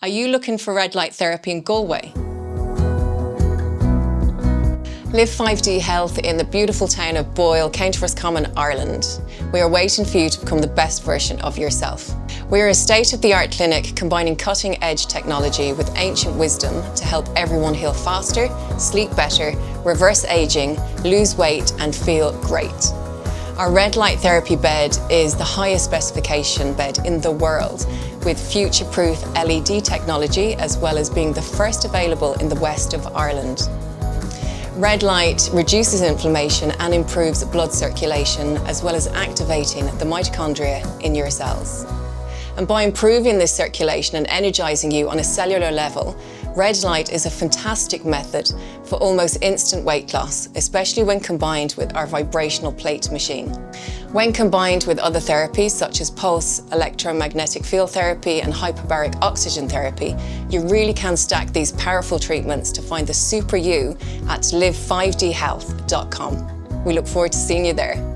Are you looking for red light therapy in Galway? Live5D Health in the beautiful town of Boyle, County Roscommon, Ireland. We are waiting for you to become the best version of yourself. We are a state-of-the-art clinic combining cutting-edge technology with ancient wisdom to help everyone heal faster, sleep better, reverse aging, lose weight and feel great. Our red light therapy bed is the highest specification bed in the world with future-proof LED technology as well as being the first available in the west of Ireland. Red light reduces inflammation and improves blood circulation as well as activating the mitochondria in your cells. And by improving this circulation and energizing you on a cellular level, red light is a fantastic method for almost instant weight loss, especially when combined with our vibrational plate machine. When combined with other therapies such as pulse, electromagnetic field therapy and hyperbaric oxygen therapy, you really can stack these powerful treatments to find the super you at live5dhealth.com. We look forward to seeing you there.